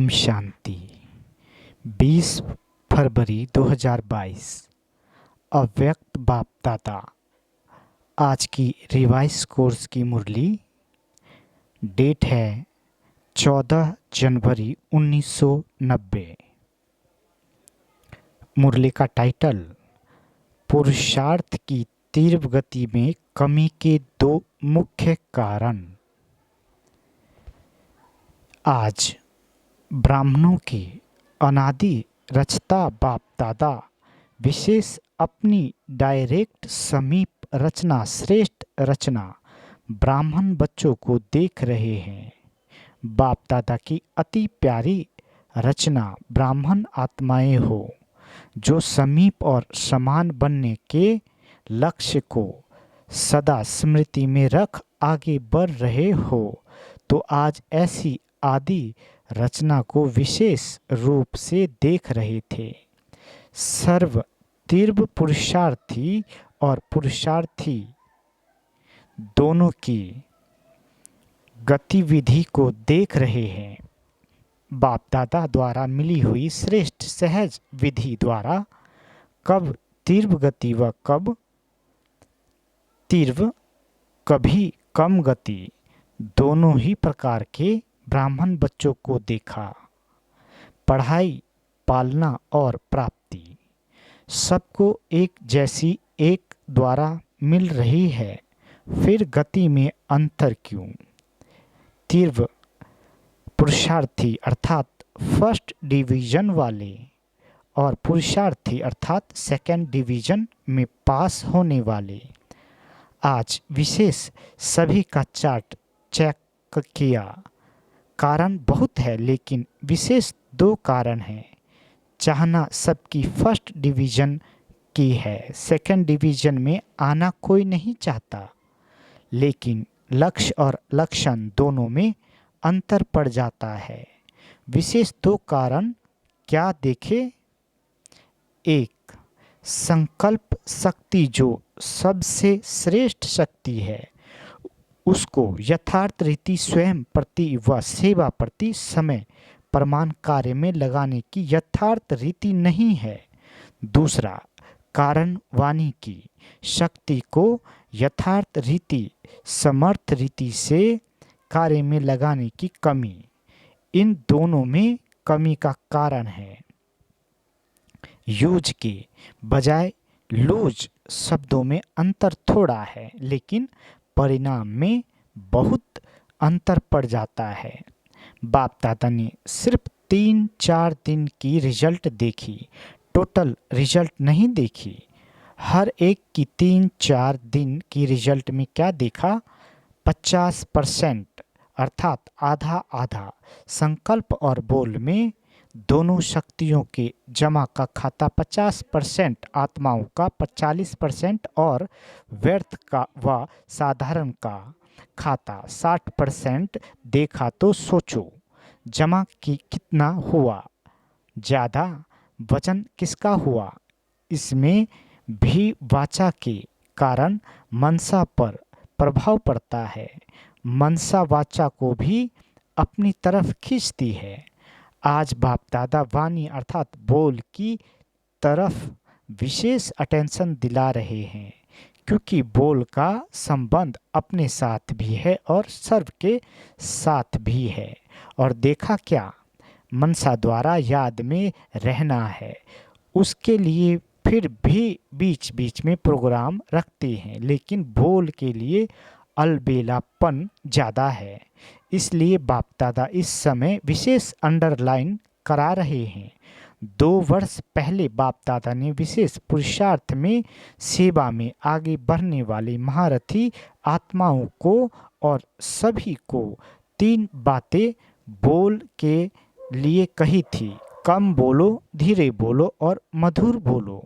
ओम शांति। 20 फरवरी 2022। अव्यक्त बाप दादा। आज की रिवाइज कोर्स की मुरली डेट है 14 जनवरी 1990। मुरली का टाइटल पुरुषार्थ की तीव्र गति में कमी के दो मुख्य कारण। आज ब्राह्मणों के अनादि रचता बाप दादा विशेष अपनी डायरेक्ट समीप रचना श्रेष्ठ रचना ब्राह्मण बच्चों को देख रहे हैं। बाप दादा की अति प्यारी रचना ब्राह्मण आत्माएं हो जो समीप और समान बनने के लक्ष्य को सदा स्मृति में रख आगे बढ़ रहे हो, तो आज ऐसी आदि रचना को विशेष रूप से देख रहे थे। सर्व तीव्र पुरुषार्थी और पुरुषार्थी दोनों की गतिविधि को देख रहे हैं। बाप दादा द्वारा मिली हुई श्रेष्ठ सहज विधि द्वारा कब तीव्र गति व कब तीव्र कभी कम गति दोनों ही प्रकार के ब्राह्मण बच्चों को देखा। पढ़ाई, पालना और प्राप्ति सबको एक जैसी एक द्वारा मिल रही है, फिर गति में अंतर क्यों? तीव्र पुरुषार्थी अर्थात फर्स्ट डिवीजन वाले और पुरुषार्थी अर्थात सेकंड डिवीजन में पास होने वाले। आज विशेष सभी का चार्ट चेक किया। कारण बहुत है, लेकिन विशेष दो कारण हैं। चाहना सबकी फर्स्ट डिवीजन की है, सेकंड डिवीजन में आना कोई नहीं चाहता, लेकिन लक्ष्य और लक्षण दोनों में अंतर पड़ जाता है। विशेष दो कारण क्या देखे? एक, संकल्प शक्ति जो सबसे श्रेष्ठ शक्ति है, उसको यथार्थ रीति स्वयं प्रति व सेवा प्रति समय प्रमाण कार्य में लगाने की यथार्थ रीति नहीं है। दूसरा, कारण वाणी की शक्ति को यथार्थ रीति समर्थ रीति से कार्य में लगाने की कमी। इन दोनों में कमी का कारण है। यूज के बजाय लूज शब्दों में अंतर थोड़ा है, लेकिन परिणाम में बहुत अंतर पड़ जाता है। बाप दादा ने सिर्फ 3-4 दिन की रिजल्ट देखी, टोटल रिजल्ट नहीं देखी। हर एक की 3-4 दिन की रिजल्ट में क्या देखा? 50% अर्थात आधा आधा संकल्प और बोल में दोनों शक्तियों के जमा का खाता 50%, आत्माओं का 40% और व्यर्थ का व साधारण का खाता 60% देखा। तो सोचो जमा की कितना हुआ? ज़्यादा। वचन किसका हुआ? इसमें भी वाचा के कारण मनसा पर प्रभाव पड़ता है। मनसा वाचा को भी अपनी तरफ खींचती है। आज बाप दादा वाणी अर्थात बोल की तरफ विशेष अटेंशन दिला रहे हैं, क्योंकि बोल का संबंध अपने साथ भी है और सर्व के साथ भी है। और देखा क्या? मनसा द्वारा याद में रहना है, उसके लिए फिर भी बीच बीच में प्रोग्राम रखते हैं, लेकिन बोल के लिए अलबेलापन ज़्यादा है। इसलिए बाप दादा इस समय विशेष अंडरलाइन करा रहे हैं। 2 वर्ष पहले बाप दादा ने विशेष पुरुषार्थ में सेवा में आगे बढ़ने वाले महारथी आत्माओं को और सभी को 3 बातें बोल के लिए कही थी। कम बोलो, धीरे बोलो और मधुर बोलो।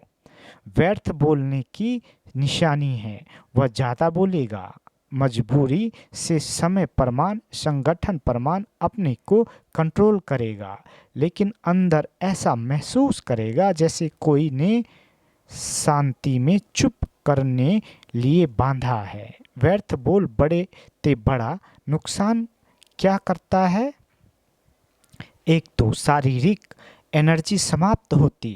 व्यर्थ बोलने की निशानी है, वह ज़्यादा बोलेगा। मजबूरी से समय प्रमाण संगठन प्रमाण अपने को कंट्रोल करेगा, लेकिन अंदर ऐसा महसूस करेगा जैसे कोई ने शांति में चुप करने लिए बांधा है। व्यर्थ बोल बड़े ते बड़ा नुकसान क्या करता है? एक तो शारीरिक एनर्जी समाप्त होती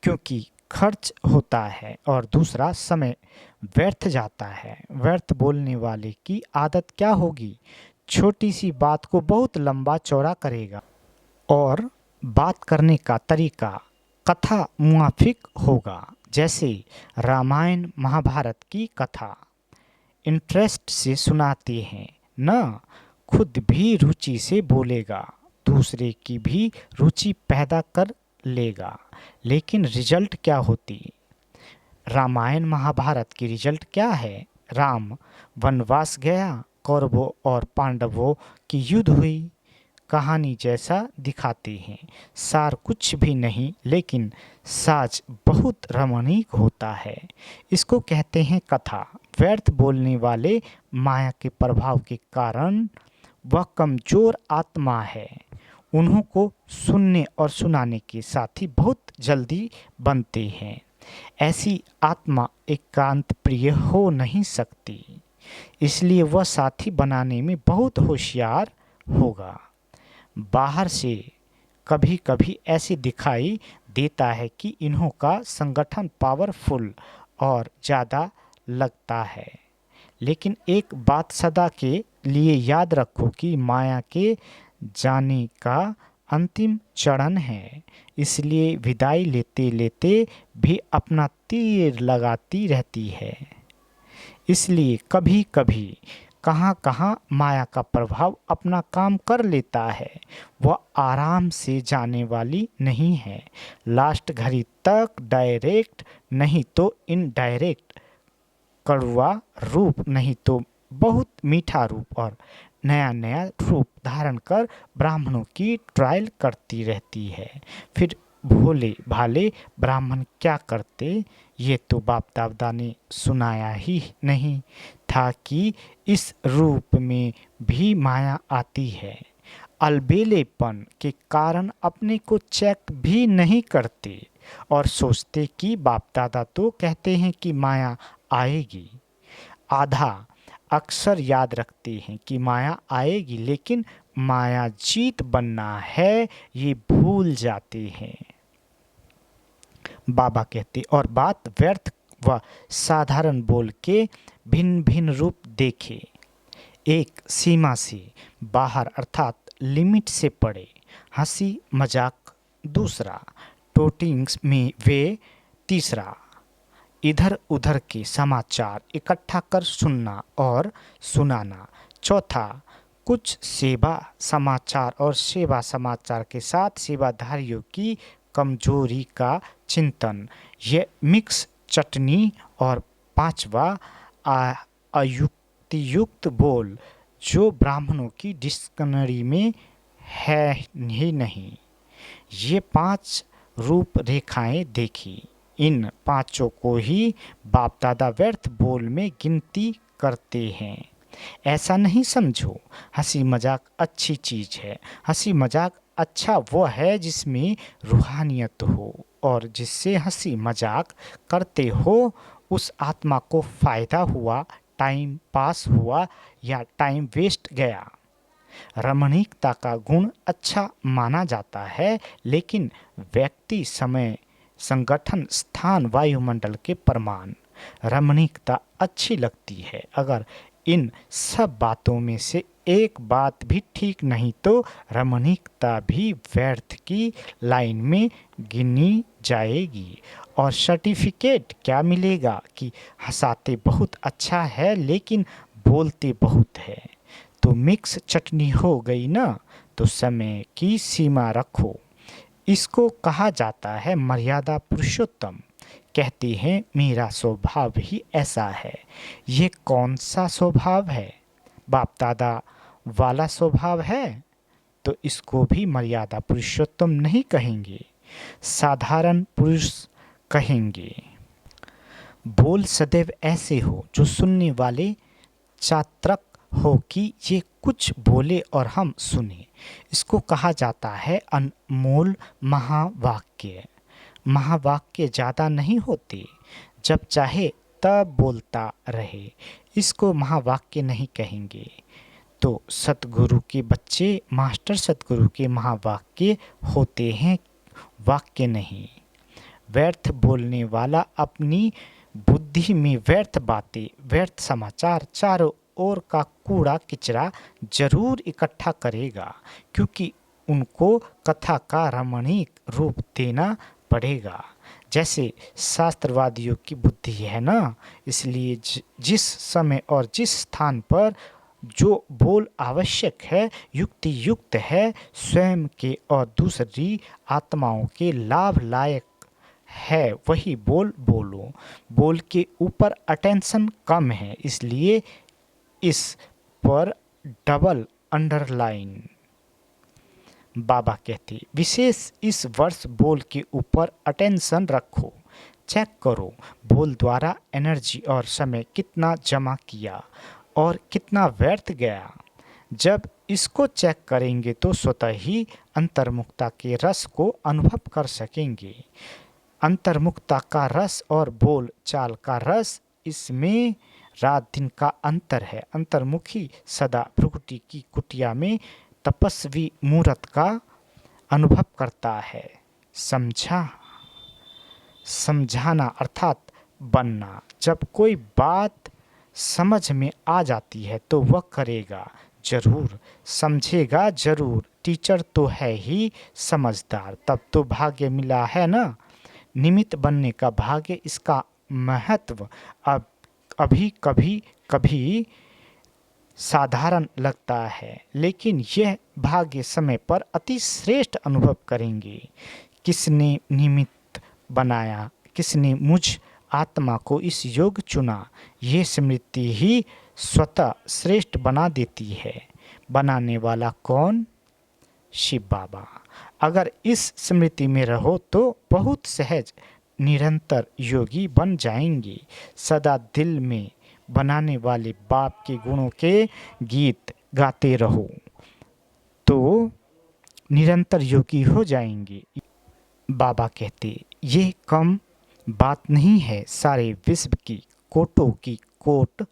क्योंकि खर्च होता है, और दूसरा समय व्यर्थ जाता है। व्यर्थ बोलने वाले की आदत क्या होगी? छोटी सी बात को बहुत लंबा चौड़ा करेगा और बात करने का तरीका कथा मुआफिक होगा। जैसे रामायण महाभारत की कथा इंटरेस्ट से सुनाते हैं ना, खुद भी रुचि से बोलेगा, दूसरे की भी रुचि पैदा कर लेगा। लेकिन रिजल्ट क्या होती? रामायण महाभारत की रिजल्ट क्या है? राम वनवास गया, कौरवों और पांडवों की युद्ध हुई। कहानी जैसा दिखाते हैं, सार कुछ भी नहीं, लेकिन साज बहुत रमणीक होता है। इसको कहते हैं कथा। व्यर्थ बोलने वाले माया के प्रभाव के कारण वह कमजोर आत्मा है। उन्हों को सुनने और सुनाने के साथी बहुत जल्दी बनते हैं। ऐसी आत्मा एकांत प्रिय हो नहीं सकती, इसलिए वह साथी बनाने में बहुत होशियार होगा। बाहर से कभी कभी ऐसे दिखाई देता है कि इन्हों का संगठन पावरफुल और ज़्यादा लगता है, लेकिन एक बात सदा के लिए याद रखो कि माया के जाने का अंतिम चरण है, इसलिए विदाई लेते लेते भी अपना तीर लगाती रहती है। इसलिए कभी कभी कहाँ कहाँ माया का प्रभाव अपना काम कर लेता है, वह आराम से जाने वाली नहीं है। लास्ट घड़ी तक डायरेक्ट नहीं तो इनडायरेक्ट, कड़वा रूप नहीं तो बहुत मीठा रूप, और नया नया रूप धारण कर ब्राह्मणों की ट्रायल करती रहती है। फिर भोले भाले ब्राह्मण क्या करते, ये तो बाप दादा ने सुनाया ही नहीं था कि इस रूप में भी माया आती है। अलबेलेपन के कारण अपने को चेक भी नहीं करते और सोचते कि बाप दादा तो कहते हैं कि माया आएगी। आधा अक्सर याद रखते हैं कि माया आएगी, लेकिन माया जीत बनना है ये भूल जाते हैं। बाबा कहते और बात व्यर्थ व साधारण बोल के भिन्न भिन्न रूप देखे। एक सीमा से बाहर अर्थात लिमिट से पड़े, हंसी मजाक दूसरा, टोटिंग्स में वे तीसरा, इधर उधर के समाचार इकट्ठा कर सुनना और सुनाना चौथा, कुछ सेवा समाचार और सेवा समाचार के साथ सेवाधारियों की कमजोरी का चिंतन, ये मिक्स चटनी, और पांचवा अयुक्तियुक्त बोल जो ब्राह्मणों की डिक्शनरी में है ही नहीं। ये 5 रूपरेखाएं देखी, इन पांचों को ही बाप दादा व्यर्थ बोल में गिनती करते हैं। ऐसा नहीं समझो, हंसी मजाक अच्छी चीज है। हंसी मजाक अच्छा वो है जिसमें रूहानियत हो, और जिससे हंसी मजाक करते हो उस आत्मा को फायदा हुआ, टाइम पास हुआ या टाइम वेस्ट गया। रमणीकता का गुण अच्छा माना जाता है, लेकिन व्यक्ति, समय, संगठन, स्थान, वायुमंडल के प्रमाण रमणीकता अच्छी लगती है। अगर इन सब बातों में से एक बात भी ठीक नहीं तो रमणीकता भी व्यर्थ की लाइन में गिनी जाएगी, और सर्टिफिकेट क्या मिलेगा कि हंसाते बहुत अच्छा है लेकिन बोलते बहुत है। तो मिक्स चटनी हो गई ना। तो समय की सीमा रखो, इसको कहा जाता है मर्यादा पुरुषोत्तम। कहते हैं मेरा स्वभाव ही ऐसा है। ये कौन सा स्वभाव है? बाप दादा वाला स्वभाव है, तो इसको भी मर्यादा पुरुषोत्तम नहीं कहेंगे, साधारण पुरुष कहेंगे। बोल सदैव ऐसे हो जो सुनने वाले चातक हो कि ये कुछ बोले और हम सुने। इसको कहा जाता है अनमोल महावाक्य। महावाक्य ज़्यादा नहीं होते, जब चाहे तब बोलता रहे, इसको महावाक्य नहीं कहेंगे। तो सतगुरु के बच्चे मास्टर सतगुरु के महावाक्य होते हैं, वाक्य नहीं। व्यर्थ बोलने वाला अपनी बुद्धि में व्यर्थ बातें, व्यर्थ समाचार, चारों ओर का कूड़ा किचरा जरूर इकट्ठा करेगा, क्योंकि उनको कथा का रमणीक रूप देना पड़ेगा। जैसे शास्त्रवादियों की बुद्धि है ना, इसलिए जिस समय और जिस स्थान पर जो बोल आवश्यक है, युक्ति युक्त है, स्वयं के और दूसरी आत्माओं के लाभ लायक है, वही बोल बोलो। बोल के ऊपर अटेंशन कम है, इसलिए इस पर डबल अंडरलाइन। बाबा कहते, विशेष इस वर्ष बोल के ऊपर अटेंशन रखो, चेक करो बोल द्वारा एनर्जी और समय कितना जमा किया और कितना व्यर्थ गया। जब इसको चेक करेंगे तो स्वतः ही अंतर्मुखता के रस को अनुभव कर सकेंगे। अंतर्मुखता का रस और बोल चाल का रस, इसमें रात दिन का अंतर है। अंतर्मुखी सदा भ्रुकुटी की कुटिया में तपस्वी मूर्त का अनुभव करता है। समझाना अर्थात बनना। जब कोई बात समझ में आ जाती है तो वह करेगा जरूर, समझेगा जरूर। टीचर तो है ही समझदार, तब तो भाग्य मिला है ना। निमित्त बनने का भाग्य, इसका महत्व अब अभी कभी कभी साधारण लगता है, लेकिन यह भाग्य समय पर अति श्रेष्ठ अनुभव करेंगे। किसने निमित्त बनाया, किसने मुझ आत्मा को इस योग चुना, ये स्मृति ही स्वतः श्रेष्ठ बना देती है। बनाने वाला कौन? शिव बाबा। अगर इस स्मृति में रहो तो बहुत सहज निरंतर योगी बन जाएंगे। सदा दिल में बनाने वाले बाप के गुणों के गीत गाते रहो तो निरंतर योगी हो जाएंगे। बाबा कहते, ये कम बात नहीं है। सारे विश्व की कोटों की कोट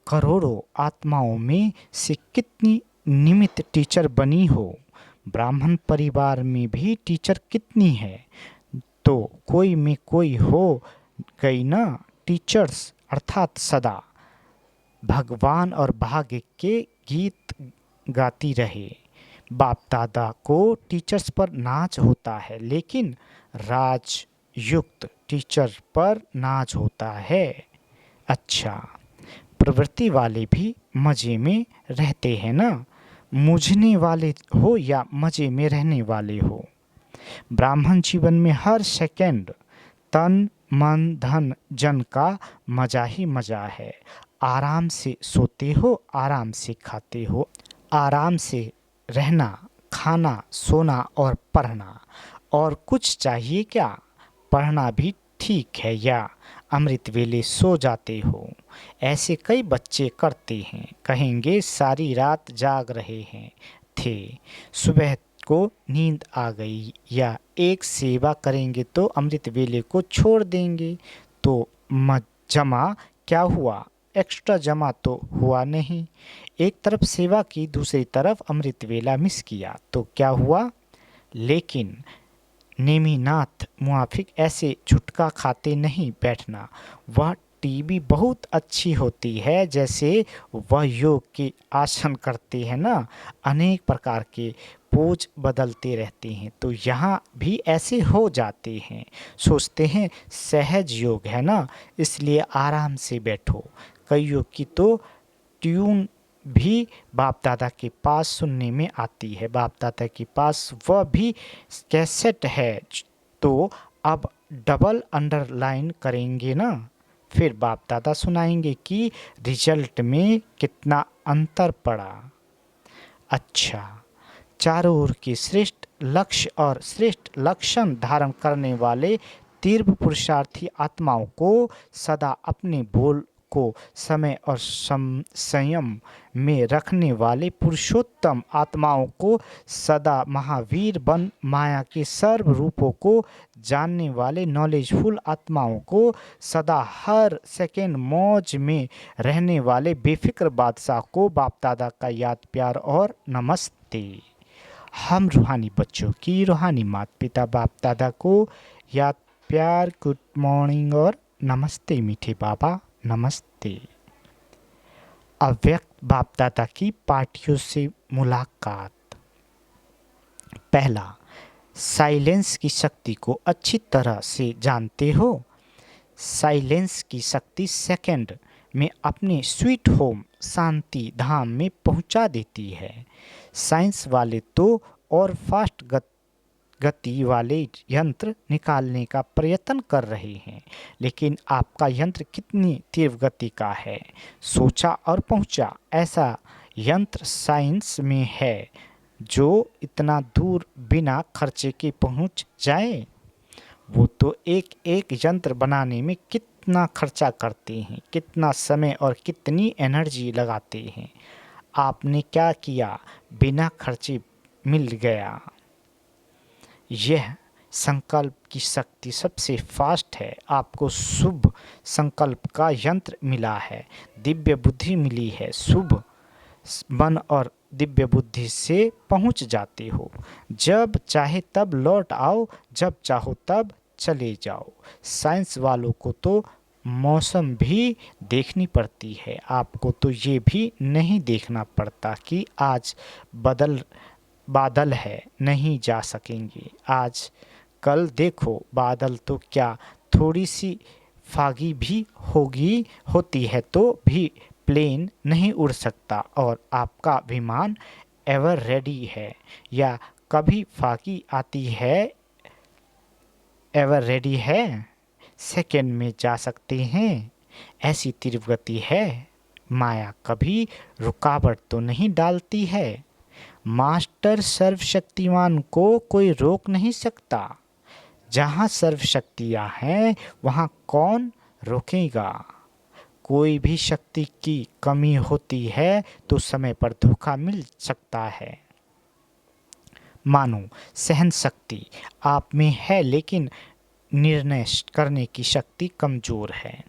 करोड़ों आत्माओं में से कितनी निमित्त टीचर बनी हो। ब्राह्मण परिवार में भी टीचर कितनी है, तो कोई में कोई हो गई ना। टीचर्स अर्थात सदा भगवान और भाग्य के गीत गाती रहे। बाप दादा को टीचर्स पर नाच होता है, लेकिन राजयुक्त टीचर पर नाच होता है। अच्छा, प्रवृत्ति वाले भी मज़े में रहते हैं ना, मुझने वाले हो या मज़े में रहने वाले हो। ब्राह्मण जीवन में हर सेकंड तन मन धन जन का मज़ा ही मज़ा है। आराम से सोते हो, आराम से खाते हो, आराम से रहना, खाना, सोना और पढ़ना। और कुछ चाहिए क्या? पढ़ना भी ठीक है या अमृत वेले सो जाते हो। ऐसे कई बच्चे करते हैं, कहेंगे सारी रात जाग रहे हैं थे, सुबह को नींद आ गई। या एक सेवा करेंगे तो अमृत वेले को छोड़ देंगे, तो जमा क्या हुआ? एक्स्ट्रा जमा तो हुआ नहीं। एक तरफ सेवा की, दूसरी तरफ अमृत वेला मिस किया, तो क्या हुआ? लेकिन नेमीनाथ मुआफिक ऐसे झुटका खाते नहीं बैठना। वह टीवी बहुत अच्छी होती है, जैसे वह योग के आसन करते हैं ना, अनेक प्रकार के पोज बदलते रहते हैं, तो यहाँ भी ऐसे हो जाते हैं। सोचते हैं सहज योग है ना, इसलिए आराम से बैठो। कईयों की तो ट्यून भी बाप दादा के पास सुनने में आती है। बाप दादा के पास वह भी कैसेट है, तो अब डबल अंडरलाइन करेंगे ना, फिर बाप दादा सुनाएंगे कि रिजल्ट में कितना अंतर पड़ा। अच्छा, चारों ओर के श्रेष्ठ लक्ष्य और श्रेष्ठ लक्षण धारण करने वाले तीव्र पुरुषार्थी आत्माओं को सदा अपने बोल को समय और संयम में रखने वाले पुरुषोत्तम आत्माओं को, सदा महावीर बन माया के सर्व रूपों को जानने वाले नॉलेजफुल आत्माओं को, सदा हर सेकेंड मौज में रहने वाले बेफिक्र बादशाह को बाप दादा का याद प्यार और नमस्ते। हम रूहानी बच्चों की रूहानी माता पिता बाप दादा को याद प्यार, गुड मॉर्निंग और नमस्ते मीठे बाबा नमस्ते। अव्यक्त बाप दादा की पार्टियों से मुलाकात। पहला, साइलेंस की शक्ति को अच्छी तरह से जानते हो। साइलेंस की शक्ति सेकंड में अपने स्वीट होम शांति धाम में पहुंचा देती है। साइंस वाले तो और फास्ट गति वाले यंत्र निकालने का प्रयत्न कर रहे हैं, लेकिन आपका यंत्र कितनी तीव्र गति का है, सोचा और पहुंचा ऐसा यंत्र साइंस में है जो इतना दूर बिना खर्चे के पहुंच जाए। वो तो एक एक यंत्र बनाने में कितना खर्चा करते हैं, कितना समय और कितनी एनर्जी लगाते हैं। आपने क्या किया, बिना खर्चे मिल गया। यह संकल्प की शक्ति सबसे फास्ट है। आपको शुभ संकल्प का यंत्र मिला है, दिव्य बुद्धि मिली है। शुभ मन और दिव्य बुद्धि से पहुंच जाते हो। जब चाहे तब लौट आओ, जब चाहो तब चले जाओ। साइंस वालों को तो मौसम भी देखनी पड़ती है, आपको तो ये भी नहीं देखना पड़ता कि आज बादल है, नहीं जा सकेंगे। आज कल देखो बादल तो क्या थोड़ी सी फागी भी होती है तो भी प्लेन नहीं उड़ सकता, और आपका विमान एवर रेडी है। या कभी फागी आती है, एवर रेडी है, सेकंड में जा सकते हैं। ऐसी तीव्र गति है। माया कभी रुकावट तो नहीं डालती है। मास्टर सर्वशक्तिमान को कोई रोक नहीं सकता। जहाँ सर्वशक्तियाँ हैं वहाँ कौन रोकेगा। कोई भी शक्ति की कमी होती है तो समय पर धोखा मिल सकता है। मानो सहन शक्ति आप में है, लेकिन निर्णय करने की शक्ति कमज़ोर है।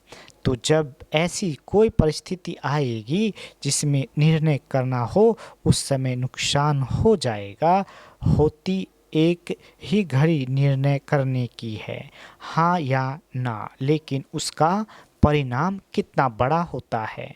तो जब ऐसी कोई परिस्थिति आएगी जिसमें निर्णय करना हो, उस समय नुकसान हो जाएगा। होती एक ही घड़ी निर्णय करने की है, हाँ या ना, लेकिन उसका परिणाम कितना बड़ा होता है।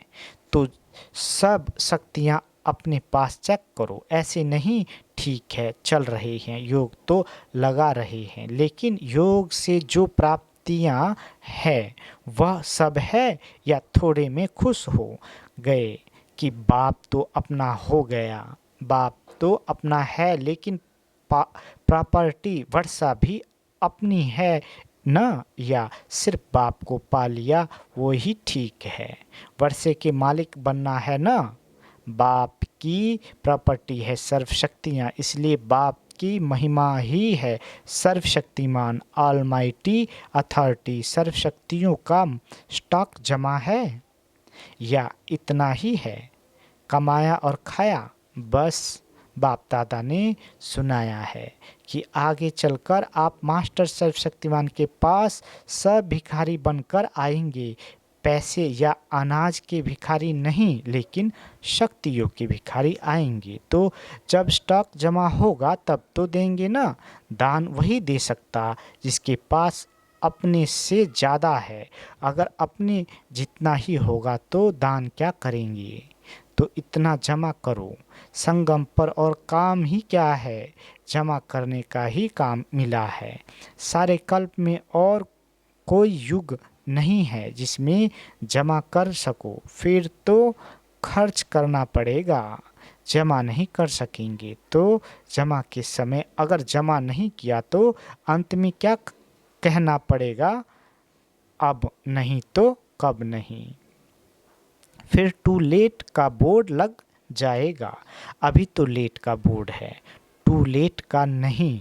तो सब शक्तियाँ अपने पास चेक करो। ऐसे नहीं ठीक है चल रहे हैं, योग तो लगा रहे हैं, लेकिन योग से जो प्राप्तियां है वह सब है, या थोड़े में खुश हो गए कि बाप तो अपना हो गया। बाप तो अपना है, लेकिन प्रॉपर्टी वर्षा भी अपनी है न, या सिर्फ बाप को पा लिया वो ही ठीक है। वर्षे के मालिक बनना है न। बाप की प्रॉपर्टी है सर्वशक्तियाँ, इसलिए बाप की महिमा ही है सर्वशक्तिमान ऑलमाइटी अथॉरिटी। सर्वशक्तियों का स्टॉक जमा है, या इतना ही है, कमाया और खाया बस। बाप दादा ने सुनाया है कि आगे चलकर आप मास्टर सर्वशक्तिमान के पास सब भिखारी बनकर आएंगे। पैसे या अनाज के भिखारी नहीं, लेकिन शक्तियों के भिखारी आएंगे। तो जब स्टॉक जमा होगा तब तो देंगे ना। दान वही दे सकता जिसके पास अपने से ज़्यादा है। अगर अपने जितना ही होगा तो दान क्या करेंगे। तो इतना जमा करो। संगम पर और काम ही क्या है, जमा करने का ही काम मिला है। सारे कल्प में और कोई युग नहीं है जिसमें जमा कर सको। फिर तो खर्च करना पड़ेगा। जमा नहीं कर सकेंगे तो जमा के समय अगर जमा नहीं किया तो अंत में क्या कहना पड़ेगा, अब नहीं तो कब नहीं। फिर टू लेट का बोर्ड लग जाएगा। अभी तो लेट का बोर्ड है, टू लेट का नहीं।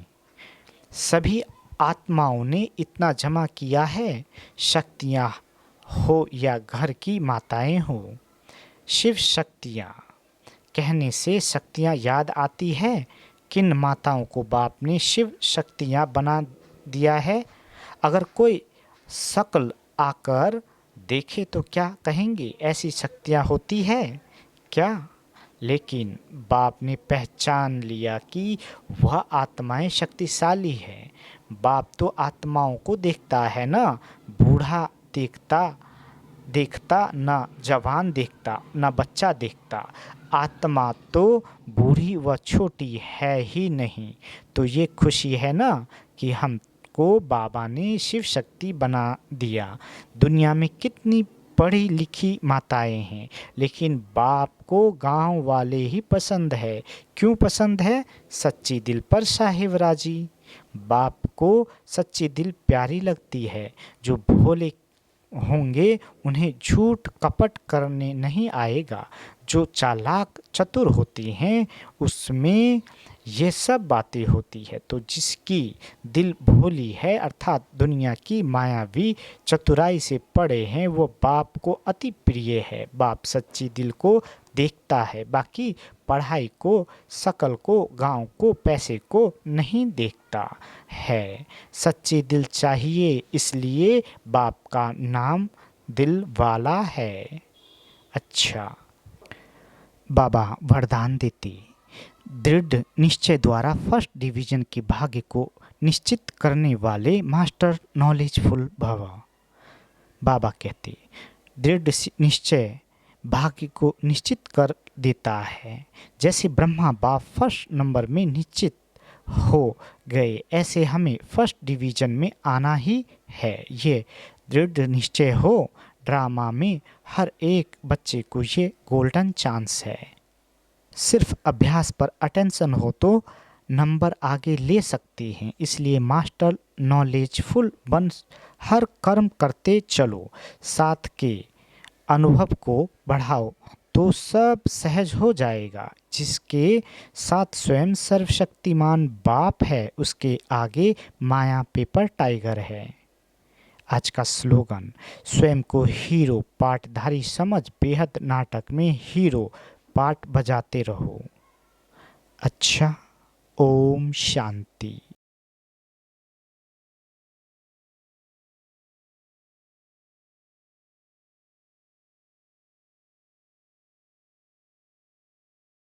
सभी आत्माओं ने इतना जमा किया है, शक्तियाँ हो या घर की माताएं हो। शिव शक्तियाँ कहने से शक्तियाँ याद आती है। किन माताओं को बाप ने शिव शक्तियाँ बना दिया है? अगर कोई शक्ल आकर देखे तो क्या कहेंगे, ऐसी शक्तियाँ होती है क्या? लेकिन बाप ने पहचान लिया कि वह आत्माएं शक्तिशाली है। बाप तो आत्माओं को देखता है ना, बूढ़ा देखता देखता ना जवान देखता ना बच्चा देखता। आत्मा तो बूढ़ी व छोटी है ही नहीं। तो ये खुशी है ना कि हमको बाबा ने शिव शक्ति बना दिया। दुनिया में कितनी पढ़ी लिखी माताएं हैं, लेकिन बाप को गांव वाले ही पसंद है। क्यों पसंद है? सच्ची दिल पर साहिब राजी। बाप को सच्ची दिल प्यारी लगती है। जो भोले होंगे उन्हें झूठ कपट करने नहीं आएगा। जो चालाक चतुर होती हैं उसमें ये सब बातें होती है। तो जिसकी दिल भोली है अर्थात दुनिया की मायावी चतुराई से पड़े हैं, वो बाप को अति प्रिय है। बाप सच्ची दिल को देखता है, बाकी पढ़ाई को, शकल को, गांव को, पैसे को नहीं देखता है। सच्ची दिल चाहिए, इसलिए बाप का नाम दिल वाला है। अच्छा, बाबा वरदान देते, दृढ़ निश्चय द्वारा फर्स्ट डिवीजन के भाग्य को निश्चित करने वाले मास्टर नॉलेजफुल भव। बाबा कहते दृढ़ निश्चय भाग्य को निश्चित कर देता है। जैसे ब्रह्मा बाप फर्स्ट नंबर में निश्चित हो गए, ऐसे हमें फर्स्ट डिवीजन में आना ही है। ये दृढ़ निश्चय हो। ड्रामा में हर एक बच्चे को ये गोल्डन चांस है। सिर्फ अभ्यास पर अटेंशन हो तो नंबर आगे ले सकते हैं। इसलिए मास्टर नॉलेजफुल बन हर कर्म करते चलो, साथ के अनुभव को बढ़ाओ तो सब सहज हो जाएगा। जिसके साथ स्वयं सर्वशक्तिमान बाप है, उसके आगे माया पेपर टाइगर है। आज का स्लोगन, स्वयं को हीरो पाटधारी समझ बेहद नाटक में हीरो पार्ट बजाते रहो। अच्छा, ओम शांति।